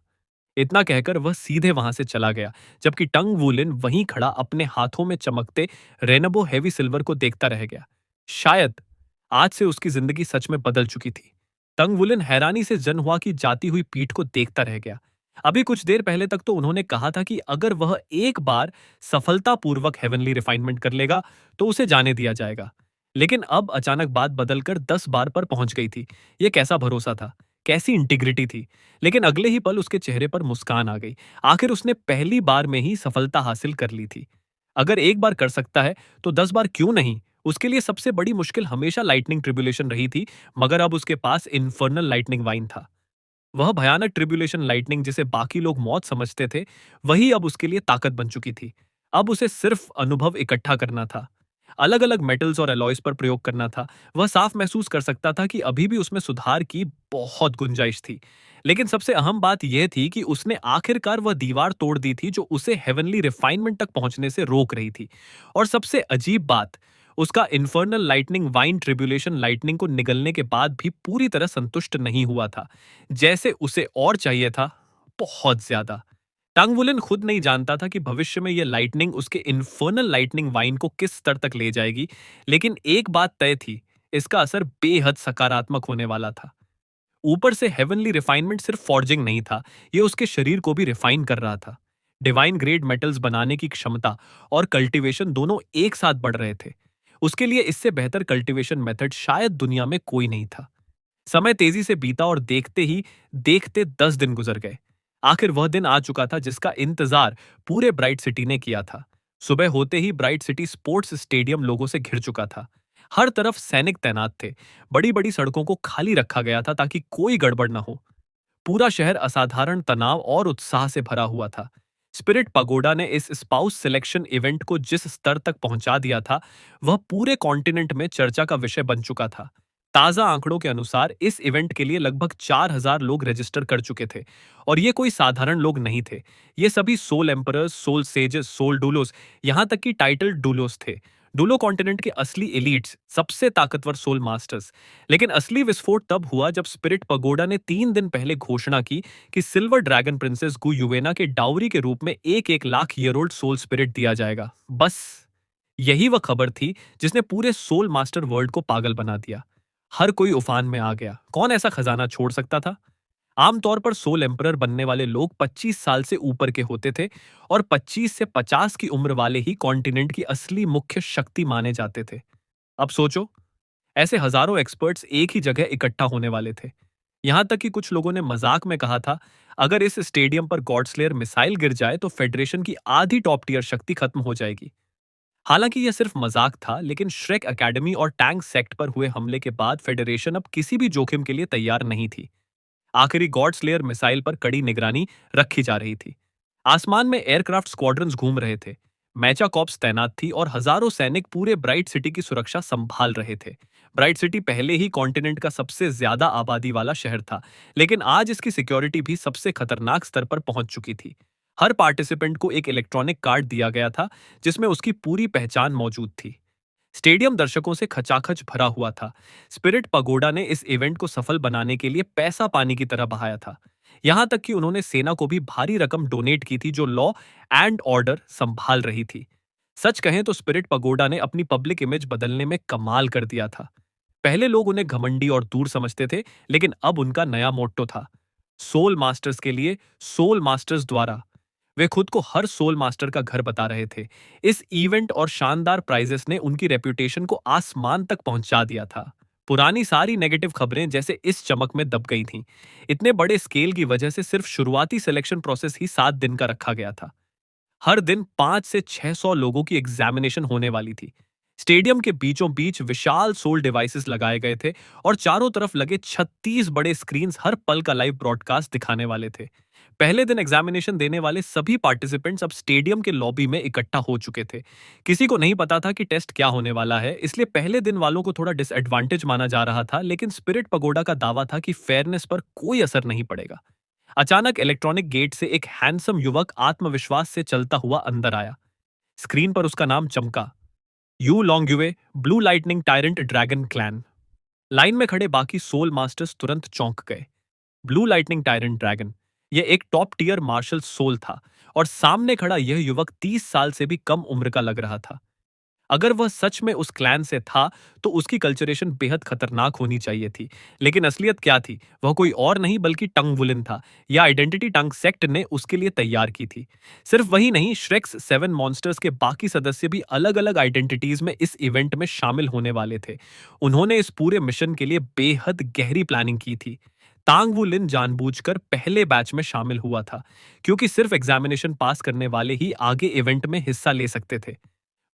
S1: इतना कहकर वह सीधे वहां से चला गया, जबकि टंग वुलिन वहीं खड़ा अपने हाथों में चमकते रेनबो हेवी सिल्वर को देखता रह गया। शायद आज से उसकी जिंदगी सच में बदल चुकी थी। टंग वुलिन हैरानी से जनहुआ की जाती हुई पीठ को देखता रह गया। अभी कुछ देर पहले तक तो उन्होंने कहा था कि अगर वह एक बार सफलतापूर्वक हेवनली रिफाइनमेंट कर लेगा तो उसे जाने दिया जाएगा। लेकिन अब अचानक बात बदलकर 10 बार पर पहुंच गई थी। यह कैसा भरोसा था, कैसी इंटीग्रिटी थी। लेकिन अगले ही पल उसके चेहरे पर मुस्कान आ गई। आखिर उसने पहली बार में ही सफलता हासिल कर ली थी। अगर एक बार कर सकता है तो 10 बार क्यों नहीं? उसके लिए सबसे बड़ी मुश्किल हमेशा लाइटनिंग ट्रिब्यूलेशन रही थी, मगर अब उसके पास इन्फर्नल लाइटनिंग वाइन था। वह भयानक ट्रिब्यूलेशन लाइटनिंग जिसे बाकी लोग मौत समझते थे, वही अब उसके लिए ताकत बन चुकी थी। अब उसे सिर्फ अनुभव इकट्ठा करना था, अलग अलग मेटल्स और अलॉयज पर प्रयोग करना था। वह साफ महसूस कर सकता था कि अभी भी उसमें सुधार की बहुत गुंजाइश थी। लेकिन सबसे अहम बात यह थी कि उसने आखिरकार वह दीवार तोड़ दी थी जो उसे हेवनली रिफाइनमेंट तक पहुंचने से रोक रही थी। और सबसे अजीब बात, उसका infernal lightning wine tribulation lightning को निगलने के बाद भी पूरी तरह संतुष्ट नहीं हुआ था। जैसे उसे और चाहिए था, बहुत ज्यादा। टांग वुलेन खुद नहीं जानता था कि भविष्य में यह लाइटनिंग उसके इन्फर्नल लाइटनिंग वाइन को किस स्तर तक ले जाएगी, लेकिन एक बात तय थी, इसका असर बेहद सकारात्मक होने वाला था। ऊपर से हेवनली रिफाइनमेंट सिर्फ फॉर्जिंग नहीं था, यह उसके शरीर को भी रिफाइन कर रहा था। डिवाइन ग्रेड मेटल्स बनाने की क्षमता और कल्टीवेशन दोनों एक साथ बढ़ रहे थे। उसके लिए इससे बेहतर कल्टीवेशन मेथड शायद दुनिया में कोई नहीं था। समय तेजी से बीता और देखते ही देखते 10 दिन गुजर गए। आखिर वह दिन आ चुका था जिसका इंतजार पूरे ब्राइट सिटी ने किया था। सुबह होते ही ब्राइट सिटी स्पोर्ट्स स्टेडियम लोगों से घिर चुका था। हर तरफ सैनिक तैनात थे। बड़ी बड़ी सड़कों को खाली रखा गया था ताकि कोई गड़बड़ न हो। पूरा शहर असाधारण तनाव और उत्साह से भरा हुआ था। स्पिरिट पगोडा ने इस स्पाउस सिलेक्शन इवेंट को जिस स्तर तक पहुंचा दिया था, वह पूरे कॉन्टिनेंट में चर्चा का विषय बन चुका था। ताजा आंकड़ों के अनुसार इस इवेंट के लिए लगभग 4000 लोग रजिस्टर कर चुके थे। और ये कोई साधारण लोग नहीं थे। ये सभी soul emperors, soul sages, soul Douluos, यहां तक कि टाइटल डूलोस थे। डूलो कॉन्टिनेंट के असली एलिट्स, सबसे ताकतवर सोल मास्टर्स। लेकिन असली विस्फोट तब हुआ जब स्पिरिट पगोडा ने 3 दिन पहले घोषणा की कि सिल्वर ड्रैगन प्रिंसेस गु युवेना के डाउरी के रूप में एक lakh year old soul spirit दिया जाएगा। बस यही वह खबर थी जिसने पूरे सोल मास्टर वर्ल्ड को पागल बना दिया। हर कोई उफान में आ गया। कौन ऐसा खजाना छोड़ सकता था? आमतौर पर सोल एम्परर बनने वाले लोग 25 साल से ऊपर के होते थे और 25 से 50 की उम्र वाले ही कॉन्टिनेंट की असली मुख्य शक्ति माने जाते थे। अब सोचो, ऐसे हजारों एक्सपर्ट्स एक ही जगह इकट्ठा होने वाले थे। यहां तक कि कुछ लोगों ने मजाक में कहा था, अगर इस स्टेडियम पर गॉडस्लेयर मिसाइल गिर जाए तो फेडरेशन की आधी टॉप टीयर शक्ति खत्म हो जाएगी। हालांकि यह सिर्फ मजाक था, लेकिन श्रेक एकेडमी और टैंक सेक्ट पर हुए हमले के बाद फेडरेशन अब किसी भी जोखिम के लिए तैयार नहीं थी। आखिरी गॉडस्लेयर मिसाइल पर कड़ी निगरानी रखी जा रही थी। आसमान में एयरक्राफ्ट स्क्वाड्रन्स घूम रहे थे। मैचा कॉप्स तैनात थी और हजारों सैनिक पूरे ब्राइट सिटी की सुरक्षा संभाल रहे थे। ब्राइट सिटी पहले ही कॉन्टिनेंट का सबसे ज्यादा आबादी वाला शहर था, लेकिन आज इसकी सिक्योरिटी भी सबसे खतरनाक स्तर पर पहुंच चुकी थी। हर पार्टिसिपेंट को एक इलेक्ट्रॉनिक कार्ड दिया गया था जिसमें उसकी पूरी पहचान मौजूद थी। स्टेडियम दर्शकों से खचाखच भरा हुआ था। स्पिरिट पगोडा ने इस इवेंट को सफल बनाने के लिए पैसा पानी की तरह बहाया था। यहां तक कि उन्होंने सेना को भी भारी रकम डोनेट की थी जो लॉ एंड ऑर्डर संभाल रही थी। सच कहें तो स्पिरिट पगोडा ने अपनी पब्लिक इमेज बदलने में कमाल कर दिया था। पहले लोग उन्हें घमंडी और दूर समझते थे, लेकिन अब उनका नया मोट्टो था, सोल मास्टर्स के लिए, सोल मास्टर्स द्वारा। वे खुद को हर सोल मास्टर का घर बता रहे थे। इस इवेंट और शानदार प्राइजेस ने उनकी रेप्यूटेशन को आसमान तक पहुंचा दिया था। पुरानी सारी नेगेटिव खबरें जैसे इस चमक में दब गई थीं। इतने बड़े स्केल की वजह से सिर्फ शुरुआती सिलेक्शन प्रोसेस ही 7 दिन का रखा गया था। हर दिन 5 से 600 लोगों की एग्जामिनेशन होने वाली थी। स्टेडियम के बीचों बीच विशाल सोल डिवाइसेस लगाए गए थे और चारों तरफ लगे 36 बड़े स्क्रीन्स हर पल का लाइव ब्रॉडकास्ट दिखाने वाले थे। पहले दिन एग्जामिनेशन देने वाले सभी पार्टिसिपेंट्स अब स्टेडियम के लॉबी में इकट्ठा हो चुके थे। किसी को नहीं पता था कि टेस्ट क्या होने वाला है, इसलिए पहले दिन वालों को थोड़ा डिसएडवांटेज माना जा रहा था, लेकिन स्पिरिट पगोडा का दावा था कि फेयरनेस पर कोई असर नहीं पड़ेगा। अचानक इलेक्ट्रॉनिक गेट से एक हैंडसम युवक आत्मविश्वास से चलता हुआ अंदर आया। स्क्रीन पर उसका नाम चमका, Yu Longyue, blue lightning tyrant dragon clan. Line में खड़े बाकी सोल मास्टर्स तुरंत चौंक गए। ब्लू लाइटनिंग टायरेंट ड्रैगन, यह एक टॉप टीयर मार्शल सोल था और सामने खड़ा यह युवक 30 साल से भी कम उम्र का लग रहा था। अगर वह सच में उस क्लैन से था तो उसकी कल्चरेशन बेहद खतरनाक होनी चाहिए थी, लेकिन असलियत क्या थी? वह कोई और नहीं बल्कि टंग वुलिन था। यह आइडेंटिटी टंग सेक्ट ने उसके लिए तैयार की थी। सिर्फ वही नहीं, श्रेक्स 7 मॉन्स्टर्स के बाकी सदस्य भी अलग अलग आइडेंटिटीज में इस इवेंट में शामिल होने वाले थे। उन्होंने इस पूरे मिशन के लिए बेहद गहरी प्लानिंग की थी। तांग वू लिन जानबूझकर पहले बैच में शामिल हुआ था, क्योंकि सिर्फ एग्जामिनेशन पास करने वाले ही आगे इवेंट में हिस्सा ले सकते थे।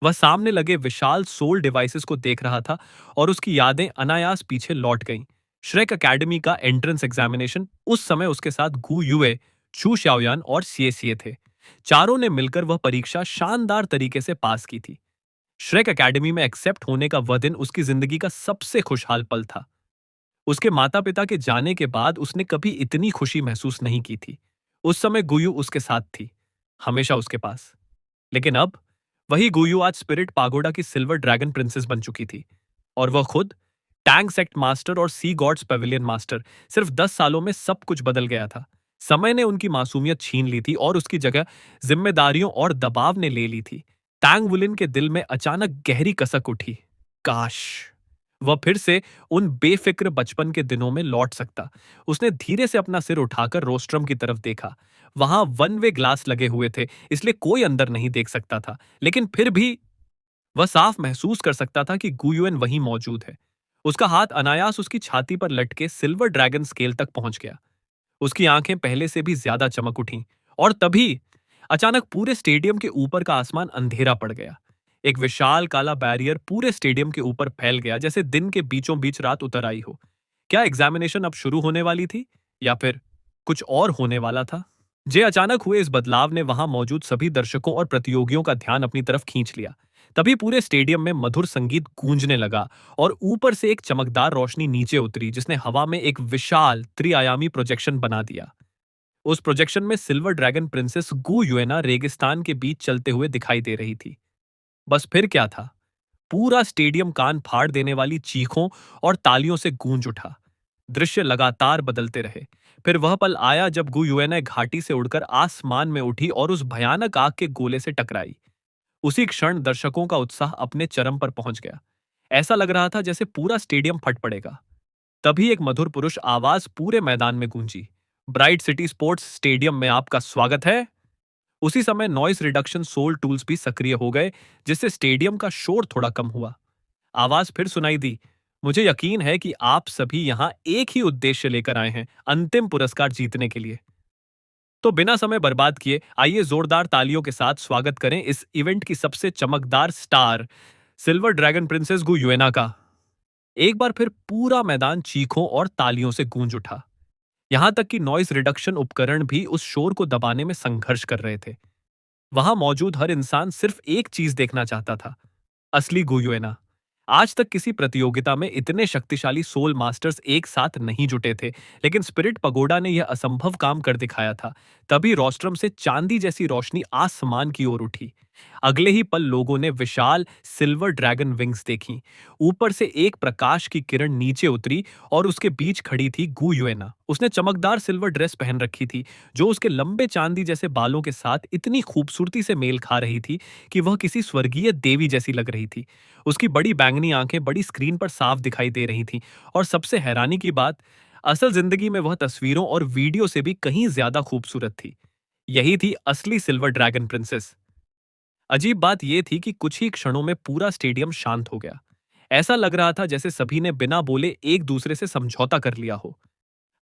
S1: वह सामने लगे विशाल सोल डिवाइसेस को देख रहा था और उसकी यादें अनायास पीछे लौट गईं। श्रेक एकेडमी का एंट्रेंस एग्जामिनेशन, उस समय उसके साथ गु युए, चू शाओयान और सीए थे। चारों ने मिलकर वह परीक्षा शानदार तरीके से पास की थी। श्रेक एकेडमी में एक्सेप्ट होने का वह दिन उसकी जिंदगी का सबसे खुशहाल पल था। उसके माता पिता के जाने के बाद उसने कभी इतनी खुशी महसूस नहीं की थी। उस समय गुयू उसके साथ थी, हमेशा उसके पास। लेकिन अब वही गुयू आज स्पिरिट पागोडा की सिल्वर ड्रैगन प्रिंसेस बन चुकी थी, और वह खुद टैंक सेक्ट मास्टर और सी गॉड्स पेविलियन मास्टर। सिर्फ 10 सालों में सब कुछ बदल गया था। समय ने उनकी मासूमियत छीन ली थी और उसकी जगह जिम्मेदारियों और दबाव ने ले ली थी। टैंग वुलिन के दिल में अचानक गहरी कसक उठी। काश वह फिर से उन बेफिक्र बचपन के दिनों में लौट सकता। उसने धीरे से अपना सिर उठाकर रोस्ट्रम की तरफ देखा। वहां वन वे ग्लास लगे हुए थे, इसलिए कोई अंदर नहीं देख सकता था, लेकिन फिर भी वह साफ महसूस कर सकता था कि गुयुएन वहीं मौजूद है। उसका हाथ अनायास उसकी छाती पर लटके सिल्वर ड्रैगन स्केल तक पहुंच गया। उसकी आंखें पहले से भी ज्यादा चमक उठीं, और तभी अचानक पूरे स्टेडियम के ऊपर का आसमान अंधेरा पड़ गया। एक विशाल काला बैरियर पूरे स्टेडियम के ऊपर फैल गया, जैसे दिन के बीचों बीच रात उतर आई हो। क्या एग्जामिनेशन अब शुरू होने वाली थी, या फिर कुछ और होने वाला था? जे अचानक हुए इस बदलाव ने वहां मौजूद सभी दर्शकों और प्रतियोगियों का ध्यान अपनी तरफ खींच लिया। तभी पूरे स्टेडियम में मधुर संगीत गूंजने लगा, और ऊपर से एक चमकदार रोशनी नीचे उतरी, जिसने हवा में एक विशाल त्रिआयामी प्रोजेक्शन बना दिया। उस प्रोजेक्शन में सिल्वर ड्रैगन प्रिंसेस गु युएना रेगिस्तान के बीच चलते हुए दिखाई दे रही थी। बस फिर क्या था, पूरा स्टेडियम कान फाड़ देने वाली चीखों और तालियों से गूंज उठा। दृश्य लगातार बदलते रहे। फिर वह पल आया जब गु युएना घाटी से उड़कर आसमान में उठी और उस भयानक आग के गोले से टकराई। उसी क्षण दर्शकों का उत्साह अपने चरम पर पहुंच गया। ऐसा लग रहा था जैसे पूरा स्टेडियम फट पड़ेगा। तभी एक मधुर पुरुष आवाज पूरे मैदान में गूंजी, ब्राइट सिटी स्पोर्ट्स स्टेडियम में आपका स्वागत है। उसी समय नॉइस रिडक्शन सोल टूल्स भी सक्रिय हो गए, जिससे स्टेडियम का शोर थोड़ा कम हुआ। आवाज फिर सुनाई दी, मुझे यकीन है कि आप सभी यहां एक ही उद्देश्य लेकर आए हैं, अंतिम पुरस्कार जीतने के लिए। तो बिना समय बर्बाद किए आइए जोरदार तालियों के साथ स्वागत करें इस इवेंट की सबसे चमकदार स्टार, सिल्वर ड्रैगन प्रिंसेस गु युएना का। एक बार फिर पूरा मैदान चीखों और तालियों से गूंज उठा। यहां तक कि नॉइस रिडक्शन उपकरण भी उस शोर को दबाने में संघर्ष कर रहे थे। वहां मौजूद हर इंसान सिर्फ एक चीज देखना चाहता था, असली गु युएना। आज तक किसी प्रतियोगिता में इतने शक्तिशाली सोल मास्टर्स एक साथ नहीं जुटे थे, लेकिन स्पिरिट पगोडा ने यह असंभव काम कर दिखाया था। तभी रोस्ट्रम से चांदी जैसी रोशनी आसमान की ओर उठी। अगले ही पल लोगों ने विशाल सिल्वर ड्रैगन विंग्स देखी। ऊपर से एक प्रकाश की किरण नीचे उतरी और उसके बीच खड़ी थी गु युएना। उसने चमकदार सिल्वर ड्रेस पहन रखी थी, जो उसके लंबे चांदी जैसे बालों के साथ इतनी खूबसूरती से मेल खा रही थी कि वह किसी स्वर्गीय देवी जैसी लग रही थी। उसकी बड़ी बैंगनी आंखें बड़ी स्क्रीन पर साफ दिखाई दे रही थीं, और सबसे हैरानी की बात, असल जिंदगी में वह तस्वीरों और वीडियो से भी कहीं ज्यादा खूबसूरत थी। यही थी असली सिल्वर ड्रैगन प्रिंसेस। अजीब बात यह थी कि कुछ ही क्षणों में पूरा स्टेडियम शांत हो गया। ऐसा लग रहा था जैसे सभी ने बिना बोले एक दूसरे से समझौता कर लिया हो।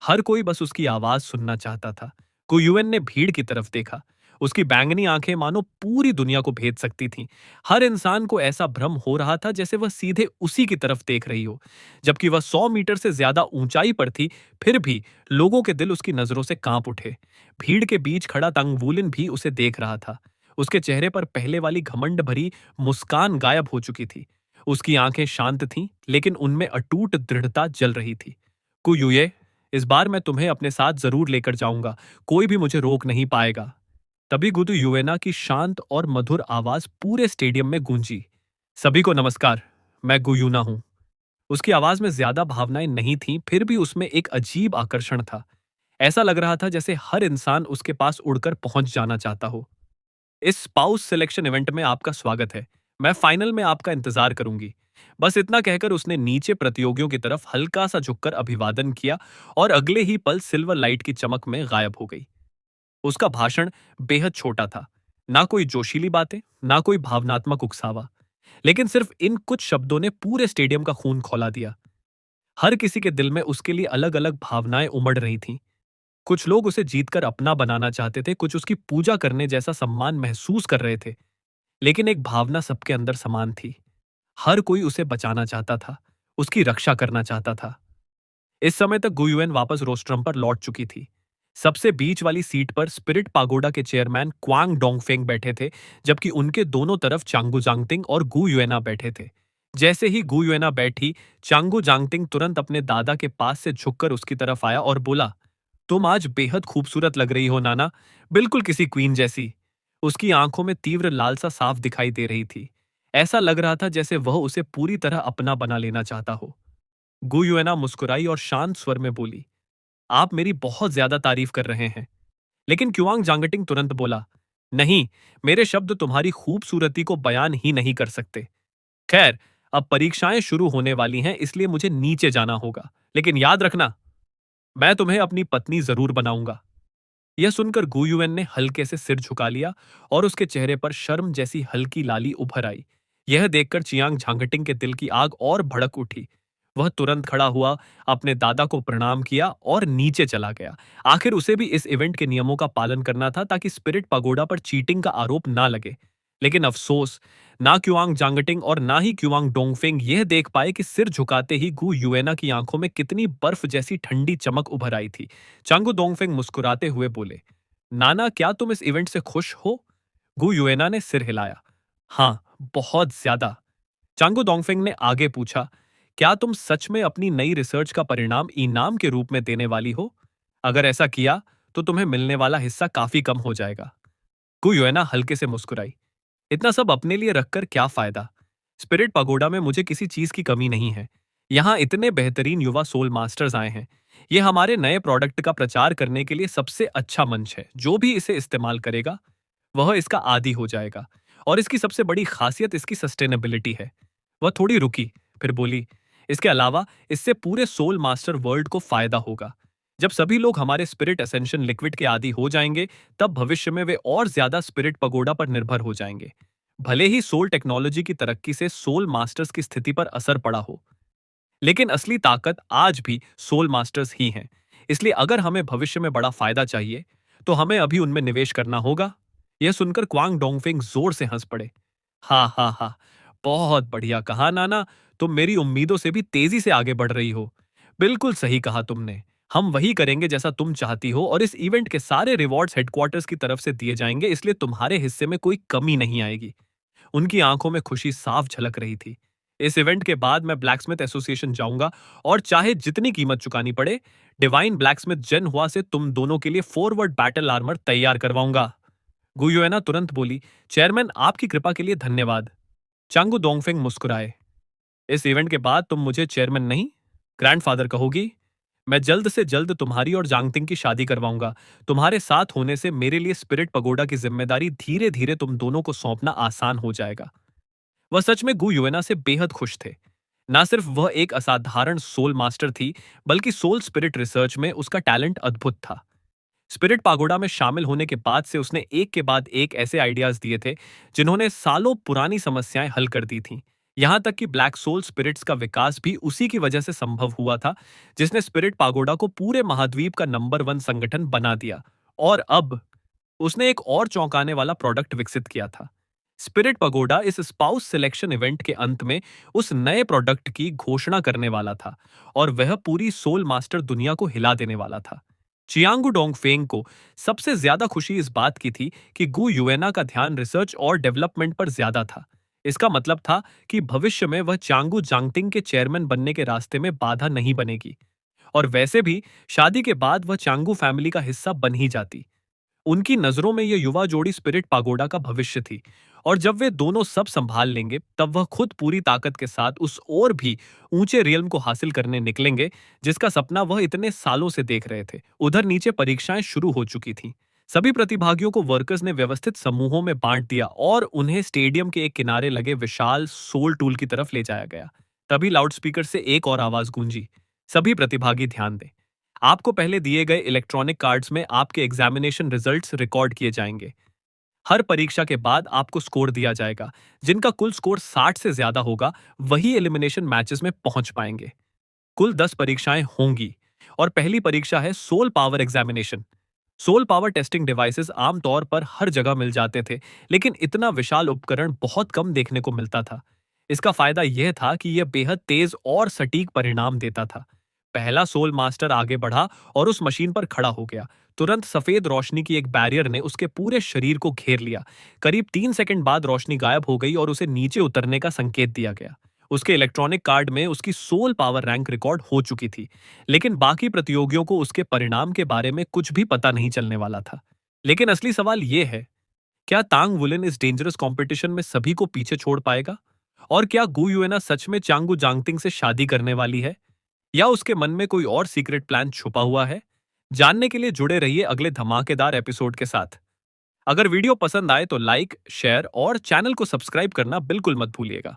S1: हर कोई बस उसकी आवाज सुनना चाहता था। कुयुएन ने भीड़ की तरफ देखा। उसकी बैंगनी आंखें मानो पूरी दुनिया को भेद सकती थीं। हर इंसान को ऐसा भ्रम हो रहा था जैसे वह सीधे उसी की तरफ देख रही हो, जबकि वह 100 मीटर से ज्यादा ऊंचाई पर थी। फिर भी लोगों के दिल उसकी नजरों से कांप उठे। भीड़ के बीच खड़ा तंगवुलिन भी उसे देख रहा था। उसके चेहरे पर पहले वाली घमंड भरी मुस्कान गायब हो चुकी थी। उसकी आंखें शांत थीं, लेकिन उनमें अटूट दृढ़ता जल रही थी। कुयुए, इस बार मैं तुम्हें अपने साथ जरूर लेकर जाऊंगा। कोई भी मुझे रोक नहीं पाएगा। तभी गुदु युवेना की शांत और मधुर आवाज पूरे स्टेडियम में गूंजी। सभी को नमस्कार, मैं गुयुना हूं। उसकी आवाज में ज्यादा भावनाएं नहीं थीं, फिर भी उसमें एक अजीब आकर्षण था। ऐसा लग रहा था जैसे हर इंसान उसके पास उड़कर पहुंच जाना चाहता हो। इस स्पाउस सिलेक्शन इवेंट में आपका स्वागत है। मैं फाइनल में आपका इंतजार करूंगी। बस इतना कहकर उसने नीचे प्रतियोगियों की तरफ हल्का सा झुककर अभिवादन किया, और अगले ही पल सिल्वर लाइट की चमक में गायब हो गई। उसका भाषण बेहद छोटा था। ना कोई जोशीली बातें, ना कोई भावनात्मक उकसावा, लेकिन सिर्फ इन कुछ शब्दों ने पूरे स्टेडियम का खून खौला दिया। हर किसी के दिल में उसके लिए अलग अलग भावनाएं उमड़ रही थीं। कुछ लोग उसे जीतकर अपना बनाना चाहते थे, कुछ उसकी पूजा करने जैसा सम्मान महसूस कर रहे थे। लेकिन एक भावना सबके अंदर समान थी। हर कोई उसे बचाना चाहता था, उसकी रक्षा करना चाहता था। इस समय तक गुयुएन वापस रोस्ट्रम पर लौट चुकी थी। सबसे बीच वाली सीट पर स्पिरिट पागोडा के चेयरमैन क्वांग डोंगफेंग बैठे थे, जबकि उनके दोनों तरफ चांगू जांगतिंग और गु युएना बैठे थे। जैसे ही गु युएना बैठी, चांगू जांगतिंग तुरंत अपने दादा के पास से झुककर उसकी तरफ आया और बोला, तुम आज बेहद खूबसूरत लग रही हो नाना, बिल्कुल किसी क्वीन जैसी। उसकी आंखों में तीव्र लालसा साफ दिखाई दे रही थी। ऐसा लग रहा था जैसे वह उसे पूरी तरह अपना बना लेना चाहता हो। गु युएना मुस्कुराई और शांत स्वर में बोली, आप मेरी बहुत ज्यादा तारीफ कर रहे हैं। लेकिन क्युआंग जांगटिंग तुरंत बोला, नहीं, मेरे शब्द तुम्हारी खूबसूरती को बयान ही नहीं कर सकते। खैर, अब परीक्षाएं शुरू होने वाली हैं, इसलिए मुझे नीचे जाना होगा। लेकिन याद रखना, मैं तुम्हें अपनी पत्नी जरूर बनाऊंगा। यह सुनकर गु युएन ने हल्के से सिर झुका लिया और उसके चेहरे पर शर्म जैसी हल्की लाली उभर आई। यह देखकर चियांग झांगटिंग के दिल की आग और भड़क उठी। वह तुरंत खड़ा हुआ, अपने दादा को प्रणाम किया और नीचे चला गया। आखिर उसे भी इस इवेंट के नियमों का पालन करना था ताकि स्पिरिट पगोडा पर चीटिंग का आरोप ना लगे। लेकिन अफसोस, ना क्युआंग जांगटिंग और ना ही क्युआंग डोंगफेंग यह देख पाए कि सिर झुकाते ही गु युएना की आंखों में कितनी बर्फ जैसी ठंडी चमक उभर आई थी। चांगू डोंगफेंग मुस्कुराते हुए बोले, नाना, क्या तुम इस इवेंट से खुश हो? गु युएना ने सिर हिलाया। हाँ, बहुत ज्यादा। चांगू डोंगफेंग ने आगे पूछा, क्या तुम सच में अपनी नई रिसर्च का परिणाम इनाम के रूप में देने वाली हो? अगर ऐसा किया तो तुम्हें मिलने वाला हिस्सा काफी कम हो जाएगा। गु युएना हल्के से मुस्कुराई। इतना सब अपने लिए रखकर क्या फायदा? स्पिरिट पगोडा में मुझे किसी चीज की कमी नहीं है। यहाँ इतने बेहतरीन युवा सोल मास्टर्स आए हैं। ये हमारे नए प्रोडक्ट का प्रचार करने के लिए सबसे अच्छा मंच है। जो भी इसे इस्तेमाल करेगा वह इसका आदी हो जाएगा। और इसकी सबसे बड़ी खासियत इसकी सस्टेनेबिलिटी है। वह थोड़ी रुकी, फिर बोली, इसके अलावा इससे पूरे सोल मास्टर वर्ल्ड को फायदा होगा। जब सभी लोग हमारे स्पिरिट असेंशन लिक्विड के आदी हो जाएंगे, तब भविष्य में वे और ज्यादा स्पिरिट पगोडा पर निर्भर हो जाएंगे। भले ही सोल टेक्नोलॉजी की तरक्की से सोल मास्टर्स की स्थिति पर असर पड़ा हो, लेकिन असली ताकत आज भी सोल मास्टर्स ही हैं। इसलिए अगर हमें भविष्य में बड़ा फायदा चाहिए, तो हमें अभी उनमें निवेश करना होगा। यह सुनकर क्वांग डोंगफिंग जोर से हंस पड़े। हा हा हा, बहुत बढ़िया कहा नाना, तुम मेरी उम्मीदों से भी तेजी से आगे बढ़ रही हो। बिल्कुल सही कहा तुमने। हम वही करेंगे जैसा तुम चाहती हो और इस इवेंट के सारे रिवॉर्ड्स हेडक्वार्टर्स की तरफ से दिए जाएंगे, इसलिए तुम्हारे हिस्से में कोई कमी नहीं आएगी। उनकी आंखों में खुशी साफ झलक रही थी। इस इवेंट के बाद मैं ब्लैकस्मिथ एसोसिएशन जाऊंगा और चाहे जितनी कीमत चुकानी पड़े, डिवाइन ब्लैकस्मिथ जेन हुआ से तुम दोनों के लिए फॉरवर्ड बैटल आर्मर तैयार करवाऊंगा। गुयुएना तुरंत बोली, चेयरमैन, आपकी कृपा के लिए धन्यवाद। चांगू दोंगफिंग मुस्कुराए। इस इवेंट के बाद तुम मुझे चेयरमैन नहीं, ग्रैंडफादर कहोगी। मैं जल्द से जल्द तुम्हारी और जांगतिंग की शादी करवाऊंगा। तुम्हारे साथ होने से मेरे लिए स्पिरिट पगोडा की जिम्मेदारी धीरे धीरे तुम दोनों को सौंपना आसान हो जाएगा। वह सच में गु युएना से बेहद खुश थे। ना सिर्फ वह एक असाधारण सोल मास्टर थी, बल्कि सोल स्पिरिट रिसर्च में उसका टैलेंट अद्भुत था। स्पिरिट पागोडा में शामिल होने के बाद से उसने एक के बाद एक ऐसे आइडियाज दिए थे जिन्होंने सालों पुरानी समस्याएं हल कर दी थीं। यहां तक कि ब्लैक सोल स्पिरिट्स का विकास भी उसी की वजह से संभव हुआ था, जिसने स्पिरिट पागोडा को पूरे महाद्वीप का नंबर 1 संगठन बना दिया। और अब उसने एक और चौंकाने वाला प्रोडक्ट विकसित किया था। स्पिरिट पगोडा इस स्पाउस सिलेक्शन इवेंट के अंत में उस नए प्रोडक्ट की घोषणा करने वाला था और वह पूरी सोल मास्टर दुनिया को हिला देने वाला था। चियांगू डोंगफेंग को सबसे ज्यादा खुशी इस बात की थी कि गु युएना का ध्यान रिसर्च और डेवलपमेंट पर ज्यादा था। इसका मतलब था कि भविष्य में वह चांगू जांगटिंग के चेयरमैन बनने के रास्ते में बाधा नहीं बनेगी। और वैसे भी शादी के बाद वह चांगू फैमिली का हिस्सा बन ही जाती। उनकी नजरों में यह युवा जोड़ी स्पिरिट पागोडा का भविष्य थी। और जब वे दोनों सब संभाल लेंगे, तब वह खुद पूरी ताकत के साथ उस और भी ऊंचे रियल्म को हासिल करने निकलेंगे, जिसका सपना वह इतने सालों से देख रहे थे। उधर नीचे परीक्षाएं शुरू हो चुकी थीं। सभी प्रतिभागियों को वर्कर्स ने व्यवस्थित समूहों में बांट दिया और उन्हें स्टेडियम के एक किनारे लगे विशाल सोल टूल की तरफ ले जाया गया। तभी लाउडस्पीकर से एक और आवाज गूंजी, सभी प्रतिभागी ध्यान दें। आपको पहले दिए गए इलेक्ट्रॉनिक कार्ड्स में आपके एग्जामिनेशन रिजल्ट्स रिकॉर्ड किए जाएंगे। हर परीक्षा के बाद आपको स्कोर दिया जाएगा। जिनका कुल स्कोर 60 से ज्यादा होगा, वही एलिमिनेशन मैचेस में पहुंच पाएंगे। कुल 10 परीक्षाएं होंगी और पहली परीक्षा है soul power examination. Soul power testing devices आमतौर पर हर जगह मिल जाते थे, लेकिन इतना विशाल उपकरण बहुत कम देखने को मिलता था। इसका फायदा यह था कि यह बेहद तेज और सटीक परिणाम देता था। पहला सोल मास्टर आगे बढ़ा और उस मशीन पर खड़ा हो गया। तुरंत सफेद रोशनी की एक बैरियर ने उसके पूरे शरीर को घेर लिया। करीब 3 सेकंड बाद रोशनी गायब हो गई और उसे नीचे उतरने का संकेत दिया गया। उसके इलेक्ट्रॉनिक कार्ड में उसकी सोल पावर रैंक रिकॉर्ड हो चुकी थी, लेकिन बाकी प्रतियोगियों को उसके परिणाम के बारे में कुछ भी पता नहीं चलने वाला था। लेकिन असली सवाल यह है क्या तांग वुलेन इस डेंजरस कंपटीशन में सभी को पीछे छोड़ पाएगा? और क्या गु युएना सच में चांगू जांगतिंग से शादी करने वाली है? या उसके मन में कोई और सीक्रेट प्लान छुपा हुआ है? जानने के लिए जुड़े रहिए अगले धमाकेदार एपिसोड के साथ। अगर वीडियो पसंद आए तो लाइक, शेयर और चैनल को सब्सक्राइब करना बिल्कुल मत भूलिएगा।